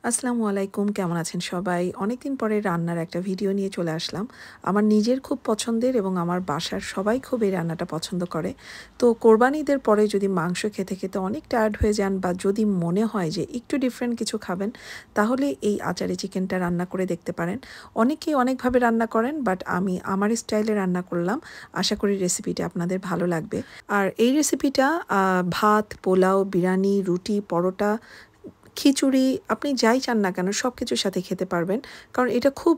আসসালামু আলাইকুম, কেমন আছেন সবাই? অনেকদিন পরে রান্নার একটা ভিডিও নিয়ে চলে আসলাম। আমার নিজের খুব পছন্দের এবং আমার বাসার সবাই খুব এই রান্নাটা পছন্দ করে। তো কোরবানি ঈদের পরে যদি মাংস খেতে, খেতে অনেক টায়ার্ড হয়ে যান বা যদি মনে হয় যে একটু ডিফারেন্ট কিছু খাবেন, তাহলে এই আচারি চিকেনটা রান্না করে দেখতে পারেন। অনেকেই অনেকভাবে রান্না করেন, বাট আমি আমার স্টাইলে রান্না করলাম। আশা করি রেসিপিটা আপনাদের ভালো লাগবে। আর এই রেসিপিটা ভাত, পোলাও, বিরিয়ানি, রুটি, পরোটা, খিচুড়ি আপনি যাই চান না কেন সব কিছুর সাথে খেতে পারবেন। কারণ এটা খুব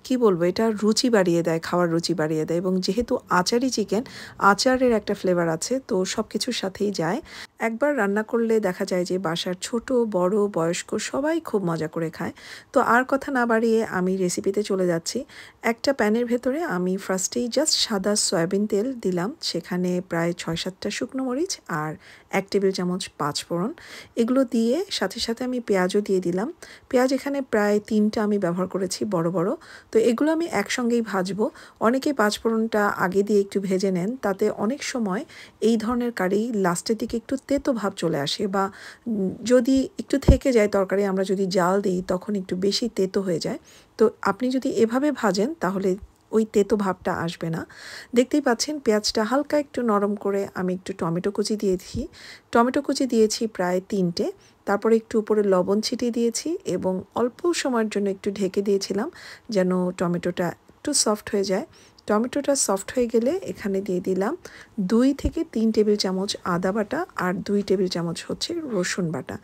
কি বলবো, এটা রুচি বাড়িয়ে দেয়, খাওয়ার রুচি বাড়িয়ে দেয় এবং যেহেতু আচারি চিকেন, আচারের একটা ফ্লেভার আছে তো সব কিছুর সাথেই যায়। একবার রান্না করলে দেখা যায় যে বাসার ছোট, বড়, বয়স্ক সবাই খুব মজা করে খায়। তো আর কথা না বাড়িয়ে আমি রেসিপিতে চলে যাচ্ছি। একটা প্যানের ভেতরে আমি ফার্স্টেই জাস্ট সাদা সয়াবিন তেল দিলাম। সেখানে প্রায় ৬-৭টা শুকনো মরিচ আর ১ টেবিল চামচ পাঁচফোড়ন। এগুলো দিয়ে সাথে, সাথে আমি পেঁয়াজও দিয়ে দিলাম। পেঁয়াজ এখানে প্রায় ৩টা আমি ব্যবহার করেছি বড়, বড়। তো এগুলো আমি একসঙ্গেই ভাজবো। অনেকেই পাঁচফোড়নটা আগে দিয়ে একটু ভেজে নেন। তাতে অনেক সময় এই ধরনের কারি লাস্টের দিকে একটু তেতো ভাব চলে আসে বা যদি একটু থেকে যায় তরকারি, আমরা যদি জাল দিই তখন একটু বেশি তেতো হয়ে যায়। তো আপনি যদি এভাবে ভাজেন তাহলে ওই তেতো ভাবটা আসবে না। দেখতেই পাচ্ছেন পেঁয়াজটা হালকা একটু নরম করে আমি একটু টমেটো কুচি দিয়েছি। টমেটো কুচি দিয়েছি প্রায় ৩টে। তারপরে একটু উপরে লবণ ছিটিয়ে দিয়েছি এবং অল্প সময়ের জন্য একটু ঢেকে দিয়েছিলাম যেন টমেটোটা একটু সফট হয়ে যায়। টমেটোটা সফট হয়ে গেলে এখানে দিয়ে দিলাম ২ থেকে ৩ টেবিল চামচ আদা বাটা আর ২ টেবিল চামচ হচ্ছে রসুন বাটা।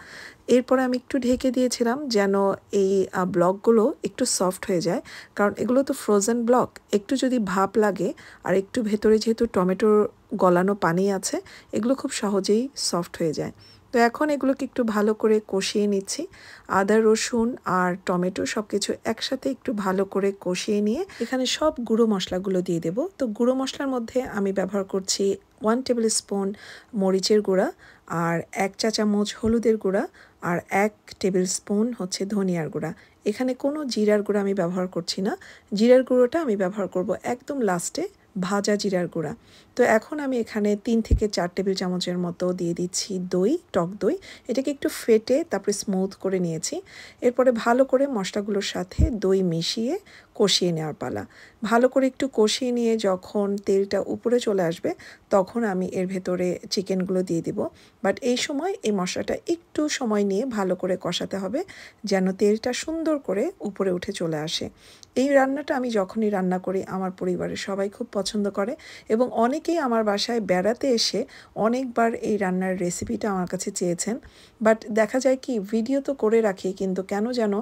এরপরে আমি একটু ঢেকে দিয়েছিলাম যেন এই ব্লকগুলো একটু সফট হয়ে যায়। কারণ এগুলো তো ফ্রোজেন ব্লক, একটু যদি ভাপ লাগে আর একটু ভেতরে যেহেতু টমেটোর গলানো পানি আছে, এগুলো খুব সহজেই সফট হয়ে যায়। তো এখন এগুলোকে একটু ভালো করে কষিয়ে নিচ্ছি। আদা, রসুন আর টমেটো সব কিছু একসাথে একটু ভালো করে কষিয়ে নিয়ে এখানে সব গুঁড়ো মশলাগুলো দিয়ে দেব। তো গুঁড়ো মশলার মধ্যে আমি ব্যবহার করছি 1 টেবিল স্পুন মরিচের গুঁড়া আর ১ চা চামচ হলুদের গুঁড়া আর ১ টেবিল স্পুন হচ্ছে ধনিয়ার গুঁড়া। এখানে কোনো জিরার গুঁড়া আমি ব্যবহার করছি না। জিরার গুঁড়োটা আমি ব্যবহার করব একদম লাস্টে, ভাজা জিরার গুঁড়া। তো এখন আমি এখানে ৩ থেকে ৪ টেবিল চামচের মতো দিয়ে দিচ্ছি দই, টক দই। এটাকে একটু ফেটে তারপরে স্মুথ করে নিয়েছি। এরপরে ভালো করে মশলাগুলোর সাথে দই মিশিয়ে কষিয়ে নেওয়ার পালা। ভালো করে একটু কষিয়ে নিয়ে যখন তেলটা উপরে চলে আসবে তখন আমি এর ভেতরে চিকেনগুলো দিয়ে দিব। বাট এই সময় এই মশলাটা একটু সময় নিয়ে ভালো করে কষাতে হবে যেন তেলটা সুন্দর করে উপরে উঠে চলে আসে। এই রান্নাটা আমি যখনই রান্না করি আমার পরিবারের সবাই খুব পছন্দ করে এবং অনেকেই আমার বাসায় বেড়াতে এসে অনেকবার এই রান্নার রেসিপিটা আমার কাছে চেয়েছেন। বাট দেখা যায় কি, ভিডিও তো করে রাখি কিন্তু কেন যেন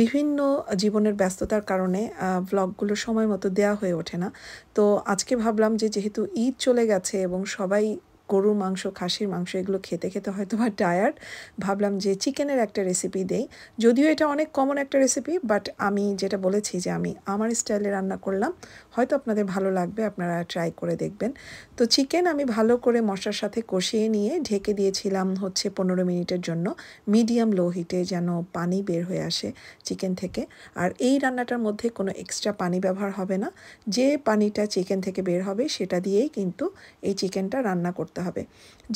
বিভিন্ন জীবনের ব্যস্ততার কারণে ভ্লগগুলো সময় মতো দেওয়া হয়ে ওঠে না। তো আজকে ভাবলাম যে যেহেতু ঈদ চলে গেছে এবং সবাই গরুর মাংস, খাসির মাংস এগুলো খেতে, খেতে হয়তোবা টায়ার্ড, ভাবলাম যে চিকেনের একটা রেসিপি দেই। যদিও এটা অনেক কমন একটা রেসিপি, বাট আমি যেটা বলেছি যে আমি আমার স্টাইলে রান্না করলাম, হয়তো আপনাদের ভালো লাগবে, আপনারা ট্রাই করে দেখবেন। তো চিকেন আমি ভালো করে মশলার সাথে কষিয়ে নিয়ে ঢেকে দিয়েছিলাম হচ্ছে ১৫ মিনিটের জন্য, মিডিয়াম লো হিটে যেন পানি বের হয়ে আসে চিকেন থেকে। আর এই রান্নাটার মধ্যে কোনো এক্সট্রা পানি ব্যবহার হবে না। যে পানিটা চিকেন থেকে বের হবে সেটা দিয়েই কিন্তু এই চিকেনটা রান্না করতে হবে।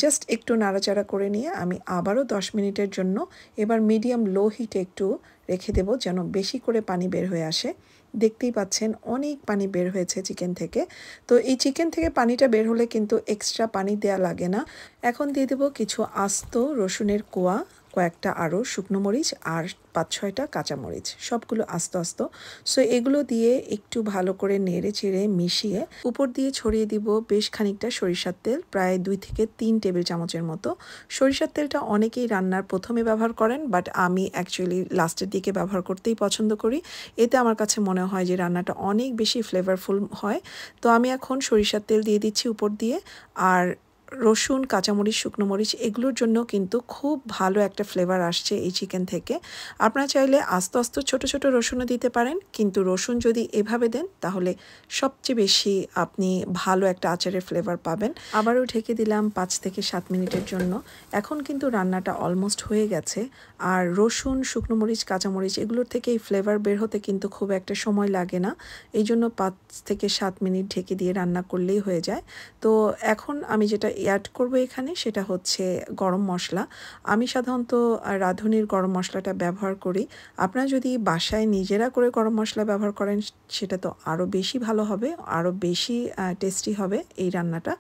জাস্ট একটু নাড়াচাড়া করে নিয়ে আমি আবারও ১০ মিনিটের জন্য এবার মিডিয়াম লো হিটে একটু রেখে দেব যেন বেশি করে পানি বের হয়ে আসে। দেখতেই পাচ্ছেন অনেক পানি বের হয়েছে চিকেন থেকে। তো এই চিকেন থেকে পানিটা বের হলে কিন্তু এক্সট্রা পানি দেয়া লাগে না। এখন দিয়ে দেব কিছু আস্ত রসুনের কোয়া, কয়েকটা আরও শুকনো মরিচ আর ৫-৬টা কাঁচামরিচ, সবগুলো আস্ত আস্ত। সো এগুলো দিয়ে একটু ভালো করে নেড়ে চেড়ে মিশিয়ে উপর দিয়ে ছড়িয়ে দিব বেশ খানিকটা সরিষার তেল, প্রায় ২ থেকে ৩ টেবিল চামচের মতো। সরিষার তেলটা অনেকেই রান্নার প্রথমে ব্যবহার করেন, বাট আমি অ্যাকচুয়ালি লাস্টের দিকে ব্যবহার করতেই পছন্দ করি। এতে আমার কাছে মনে হয় যে রান্নাটা অনেক বেশি ফ্লেভারফুল হয়। তো আমি এখন সরিষার তেল দিয়ে দিচ্ছি উপর দিয়ে। আর রসুন, কাঁচামরিচ, শুকনো মরিচ এগুলোর জন্য কিন্তু খুব ভালো একটা ফ্লেভার আসছে এই চিকেন থেকে। আপনারা চাইলে আস্ত আস্ত ছোট ছোট রসুনও দিতে পারেন, কিন্তু রসুন যদি এভাবে দেন তাহলে সবচেয়ে বেশি আপনি ভালো একটা আচারের ফ্লেভার পাবেন। আবারও ঢেকে দিলাম ৫ থেকে ৭ মিনিটের জন্য। এখন কিন্তু রান্নাটা অলমোস্ট হয়ে গেছে। আর রসুন, শুকনো মরিচ, কাঁচামরিচ এগুলোর থেকে এই ফ্লেভার বের হতে কিন্তু খুব একটা সময় লাগে না। এই জন্য ৫ থেকে ৭ মিনিট ঢেকে দিয়ে রান্না করলেই হয়ে যায়। তো এখন আমি যেটা অ্যাড করব এখানে সেটা হচ্ছে গরম মশলা। আমি সাধারণত রাঁধুনির গরম মশলাটা ব্যবহার করি। আপনারা যদি বাসায় নিজেরা করে গরম মশলা ব্যবহার করেন সেটা তো আরও বেশি ভালো হবে, আরও বেশি টেস্টি হবে এই রান্নাটা।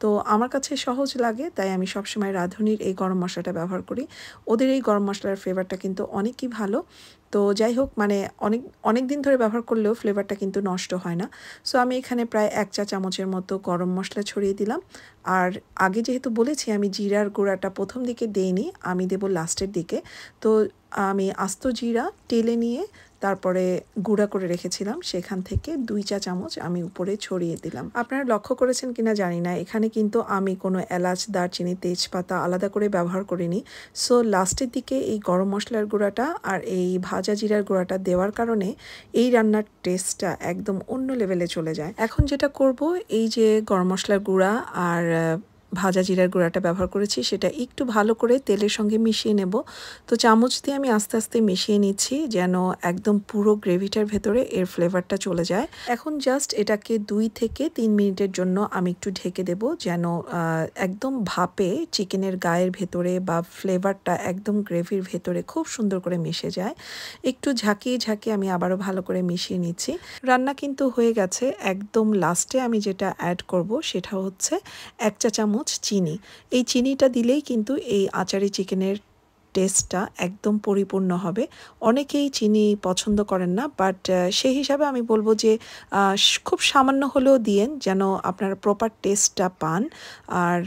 তো আমার কাছে সহজ লাগে, তাই আমি সবসময় রাঁধুনির এই গরম মশলাটা ব্যবহার করি। ওদের এই গরম মশলার ফ্লেভারটা কিন্তু অনেকই ভালো। তো যাই হোক, মানে অনেক দিন ধরে ব্যবহার করলেও ফ্লেভারটা কিন্তু নষ্ট হয় না। সো আমি এখানে প্রায় 1 চা চামচের মতো গরম মশলা ছড়িয়ে দিলাম। আর আগে যেহেতু বলেছি আমি জিরার গুঁড়াটা প্রথম দিকে দেইনি, আমি দেব লাস্টের দিকে। তো আমি আস্ত জিরা টেলে নিয়ে তারপরে গুঁড়া করে রেখেছিলাম, সেখান থেকে 2 চা চামচ আমি উপরে ছড়িয়ে দিলাম। আপনারা লক্ষ্য করেছেন কিনা জানি না, এখানে কিন্তু আমি কোনো এলাচ, দারচিনি, তেজপাতা আলাদা করে ব্যবহার করিনি। সো লাস্টের দিকে এই গরম মশলার গুঁড়াটা আর এই ভাজা জিরার গুঁড়াটা দেওয়ার কারণে এই রান্নার টেস্টটা একদম অন্য লেভেলে চলে যায়। এখন যেটা করব, এই যে গরম মশলার গুঁড়া আর ভাজা জিরার গুঁড়াটা ব্যবহার করেছি সেটা একটু ভালো করে তেলের সঙ্গে মিশিয়ে নেব। তো চামচ দিয়ে আমি আস্তে আস্তে মিশিয়ে নিচ্ছি যেন একদম পুরো গ্রেভিটার ভেতরে এর ফ্লেভারটা চলে যায়। এখন জাস্ট এটাকে 2 থেকে 3 মিনিটের জন্য আমি একটু ঢেকে দেব যেন একদম ভাপে চিকেনের গায়ের ভেতরে বা ফ্লেভারটা একদম গ্রেভির ভেতরে খুব সুন্দর করে মিশে যায়। একটু ঝাঁকিয়ে ঝাঁকিয়ে আমি আবারও ভালো করে মিশিয়ে নিচ্ছি। রান্না কিন্তু হয়ে গেছে। একদম লাস্টে আমি যেটা অ্যাড করব সেটা হচ্ছে 1 চা চামচ চিনি। এই চিনিটা দিলেই কিন্তু এই আচারি চিকেনের টেস্টটা একদম পরিপূর্ণ হবে। অনেকেই চিনি পছন্দ করেন না, বাট সেই হিসাবে আমি বলবো যে খুব সামান্য হলেও দিয়েন যেন আপনারা প্রপার টেস্টটা পান। আর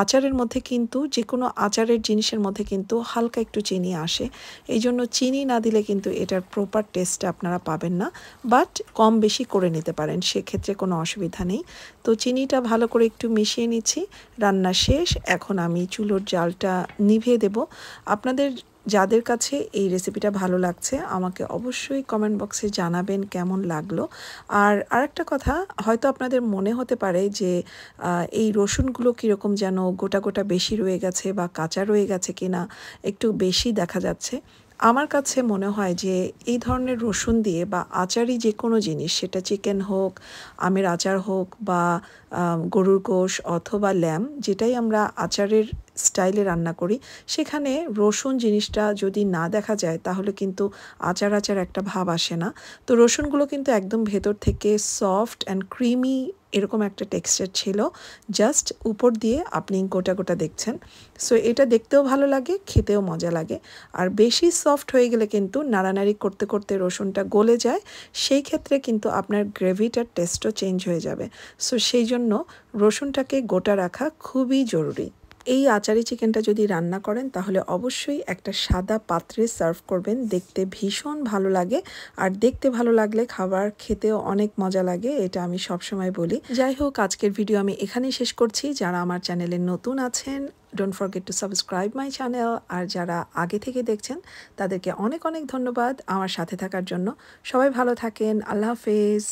আচারের মধ্যে কিন্তু যে কোনো আচারের জিনিসের মধ্যে কিন্তু হালকা একটু চিনি আসে, এই জন্য চিনি না দিলে কিন্তু এটার প্রপার টেস্টটা আপনারা পাবেন না। বাট কম বেশি করে নিতে পারেন, সেক্ষেত্রে কোনো অসুবিধা নেই। তো চিনিটা ভালো করে একটু মিশিয়ে নিচ্ছি। রান্না শেষ। এখন আমি চুলোর জালটা নিভিয়ে দেব। আপনাদের যাদের কাছে এই রেসিপিটা ভালো লাগছে আমাকে অবশ্যই কমেন্ট বক্সে জানাবেন কেমন লাগলো। আর আরেকটা কথা, হয়তো আপনাদের মনে হতে পারে যে এই রসুনগুলো কীরকম যেন গোটা গোটা বেশি রয়ে গেছে বা কাঁচা রয়ে গেছে কিনা, একটু বেশি দেখা যাচ্ছে। আমার কাছে মনে হয় যে এই ধরনের রসুন দিয়ে বা আচারি যে কোনো জিনিস, সেটা চিকেন হোক, আমের আচার হোক বা গরুর গোশ অথবা ল্যাম, যেটাই আমরা আচারের স্টাইলে রান্না করি, সেখানে রসুন জিনিসটা যদি না দেখা যায় তাহলে কিন্তু আচার আচার একটা ভাব আসে না। তো রসুনগুলো কিন্তু একদম ভেতর থেকে সফট অ্যান্ড ক্রিমি এরকম একটা টেক্সচার ছিল। জাস্ট উপর দিয়ে আপনি গোটা গোটা দেখছেন। সো এটা দেখতেও ভালো লাগে, খেতেও মজা লাগে। আর বেশি সফট হয়ে গেলে কিন্তু নাড়ানাড়ি করতে করতে রসুনটা গলে যায়, সেই ক্ষেত্রে কিন্তু আপনার গ্রেভিটার টেস্টও চেঞ্জ হয়ে যাবে। সো সেই জন্য রসুনটাকে গোটা রাখা খুবই জরুরি। এই আচারি চিকেনটা যদি রান্না করেন তাহলে অবশ্যই একটা সাদা পাত্রে সার্ভ করবেন, দেখতে ভীষণ ভালো লাগে। আর দেখতে ভালো লাগলে খাবার খেতেও অনেক মজা লাগে, এটা আমি সবসময় বলি। যাই হোক, আজকের ভিডিও আমি এখানেই শেষ করছি। যারা আমার চ্যানেলে নতুন আছেন, don't forget to subscribe my channel. আর যারা আগে থেকে দেখছেন তাদেরকে অনেক অনেক ধন্যবাদ আমার সাথে থাকার জন্য। সবাই ভালো থাকেন। আল্লাহ হাফেজ।